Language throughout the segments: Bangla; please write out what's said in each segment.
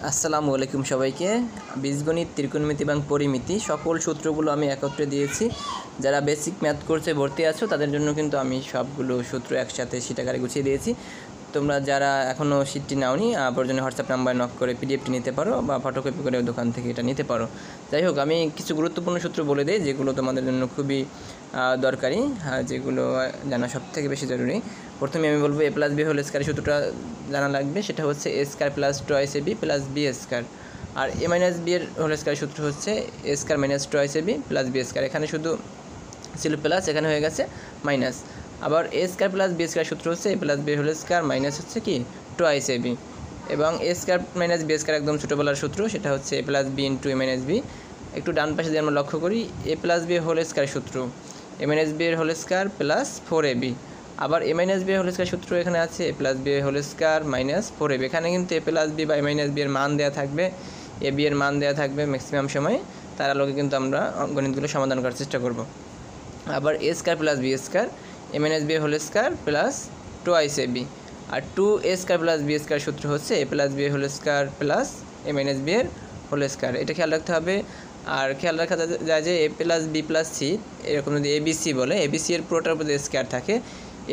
আসসালামু আলাইকুম সবাইকে। বীজগণিত, ত্রিকোণমিতি এবং পরিমিতি সকল সূত্রগুলো আমি একত্রে দিয়েছি। যারা বেসিক ম্যাথ কোর্সে ভর্তি আছো তাদের জন্য কিন্তু আমি সবগুলো সূত্র একসাথে শীট আকারে গুছিয়ে দিয়েছি। তোমরা যারা এখনও শীটটি নাওনি প্রয়োজনে হোয়াটসঅ্যাপ নাম্বারে নক করে পিডিএফটি নিতে পারো বা ফটোকপি করে দোকান থেকে এটা নিতে পারো। যাই হোক, আমি কিছু গুরুত্বপূর্ণ সূত্র বলে দিই যেগুলো তোমাদের জন্য খুবই দরকারি, যেগুলো জানা সবথেকে বেশি জরুরি। প্রথমে আমি বলবো a plus B whole square সূত্রটা জানা লাগবে। সেটা হচ্ছে a square plus twice A B plus B square. আর a মাইনাস বি এর হোল স্কয়ার সূত্র হচ্ছে a square minus twice A B plus B square. এখানে শুধু ছিল প্লাস, এখানে হয়ে গেছে মাইনাস। আবার a square plus B square সূত্র হচ্ছে a plus B whole square minus হচ্ছে কি টয়েস এ বি। এবং a square minus B square একদম ছোটোবেলার সূত্র, সেটা হচ্ছে a plus B into a minus B. একটু ডান পাশে যদি আমরা লক্ষ্য করি, a plus B whole square সূত্র a মাইনাস বি এর হোল স্কয়ার প্লাস 4ab। আবার a মাইনাস বি এর হোল স্কয়ার সূত্র এখানে আছে a প্লাস বি এর হোল স্কয়ার মাইনাস 4ab। এখানে কিন্তু a প্লাস বি বা a মাইনাস বি এর মান দেওয়া থাকবে, এ বি এর মান দেওয়া থাকবে ম্যাক্সিমাম সময়। তার আলোকে কিন্তু আমরা গণিতগুলো সমাধান করার চেষ্টা করব। আবার a square plus B square a minus B এর whole square plus twice ab। আর 2a square plus B square সূত্র হচ্ছে a প্লাস বি এর whole square plus a minus B এর হোল স্কয়ার। এটা খেয়াল রাখতে হবে। আর খেয়াল রাখা যায় যে a plus B plus C, এরকম যদি এবিসি বলে, এবিসি এর পুরোটার উপর স্কয়ার থাকে,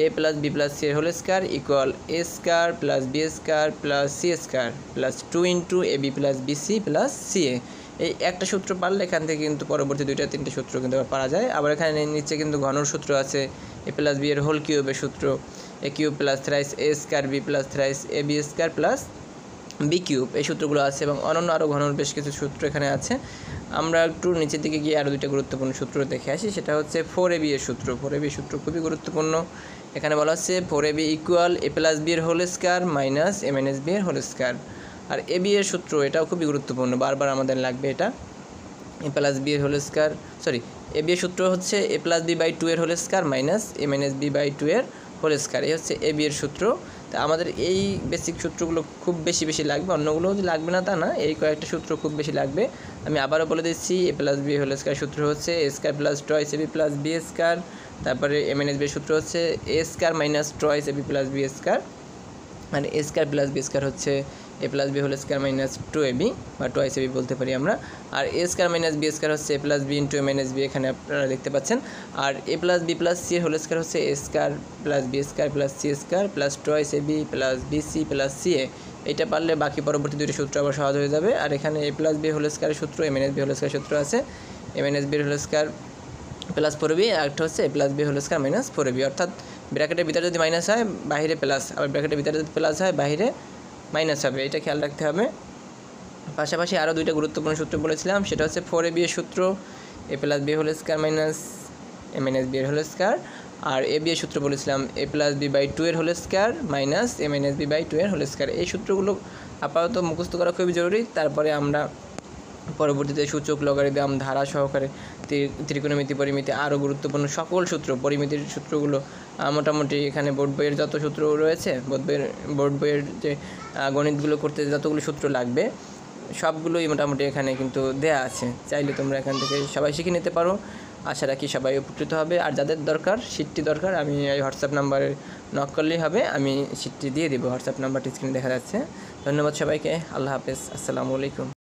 a plus B plus C এর whole square equal a square plus B square plus C square plus 2 into A B plus BC plus C A. এই একটা সূত্র পারলে এখান থেকে কিন্তু পরবর্তী দুইটা তিনটে সূত্র কিন্তু পারা যায়। আবার এখানে নিচে কিন্তু ঘনর সূত্র আছে, a প্লাস বি এর হোল কিউবের সূত্র A cube plus thrice A square B plus thrice A B square plus B cube. এই সূত্রগুলো আছে এবং অন্যান্য আরও ঘনর বেশ কিছু সূত্র এখানে আছে। আমরা একটু নিচের দিকে গিয়ে আরও দুইটা গুরুত্বপূর্ণ সূত্র দেখে আসি। সেটা হচ্ছে 4ab এর সূত্র। 4ab এর সূত্র খুবই গুরুত্বপূর্ণ। এখানে বলা হচ্ছে 4ab equal a plus B এর whole square minus a minus B এর হোল স্কয়ার। আর ab এর সূত্র এটাও খুবই গুরুত্বপূর্ণ, বারবার আমাদের লাগবে এটা। a প্লাস বি এর হোল স্কয়ার ab এর সূত্র হচ্ছে a প্লাস বি বাই 2 এর whole square minus a minus B by 2 এর হোল স্কয়ার। এই হচ্ছে ab এর সূত্র। তা আমাদের এই বেসিক সূত্রগুলো খুব বেশি লাগবে, অন্যগুলো লাগবে না তা না, এই কয়েকটা সূত্র খুব বেশি লাগবে। আমি আবারও বলে দিচ্ছি, a plus B whole square সূত্র হচ্ছে a square plus twice A B plus B square. তারপরে a মাইনাস বি সূত্র হচ্ছে a square minus twice A B plus B square. আর a square plus B square হচ্ছে a plus B whole square minus 2ab বা টয়েস এবি বলতে পারি আমরা। আর a square minus B square হচ্ছে a plus B into a minus B, এখানে আপনারা দেখতে পাচ্ছেন। আর a plus B plus C whole square হচ্ছে a square plus B square plus C square plus twice AB plus BC plus C A. এইটা পারলে বাকি পরবর্তী দুটি সূত্র আবার সহজ হয়ে যাবে। আর এখানে a প্লাস বি হোল স্কয়ারের সূত্র a minus B whole square সূত্র আছে a minus B whole square plus 4ab, আর একটা হচ্ছে a plus B whole square minus 4ab। অর্থাৎ ব্র্যাকেটের ভিতরে যদি মাইনাস হয় বাইরে প্লাস, আবার ব্র্যাকেটের ভিতরে যদি প্লাস হয় বাইরে মাইনাস হবে, এটা খেয়াল রাখতে হবে। পাশাপাশি আরও দুইটা গুরুত্বপূর্ণ সূত্র বলেছিলাম, সেটা হচ্ছে 4ab এর সূত্র a plus B whole square minus a minus B এর হোল স্কয়ার। আর ab এর সূত্র বলেছিলাম a প্লাস বি বাই 2 এর whole square minus a minus B by 2 এর হোল স্কয়ার। এই সূত্রগুলো আপাতত মুখস্থ করা খুবই জরুরি। তারপরে আমরা পরবর্তীতে সূচক, লগারিদম, ধারা সহকারে ত্রিকোণমিতি, পরিমিতি আরও গুরুত্বপূর্ণ সকল সূত্র, পরিমিতির সূত্রগুলো মোটামুটি এখানে বোর্ড বইয়ের যত সূত্র রয়েছে, বোর্ড বইয়ের যে গণিতগুলো করতে যতগুলো সূত্র লাগবে সবগুলোই মোটামুটি এখানে কিন্তু দেয়া আছে। চাইলে তোমরা এখান থেকে সবাই শিখে নিতে পারো। আশা রাখি সবাই উপকৃত হবে। আর যাদের দরকার শীটটি দরকার, আমি এই হোয়াটসঅ্যাপ নাম্বারে নক করলেই হবে, আমি শীটটি দিয়ে দেবো। হোয়াটসঅ্যাপ নাম্বারটি স্ক্রিনে দেখা যাচ্ছে। ধন্যবাদ সবাইকে। আল্লাহ হাফেজ। আসসালামু আলাইকুম।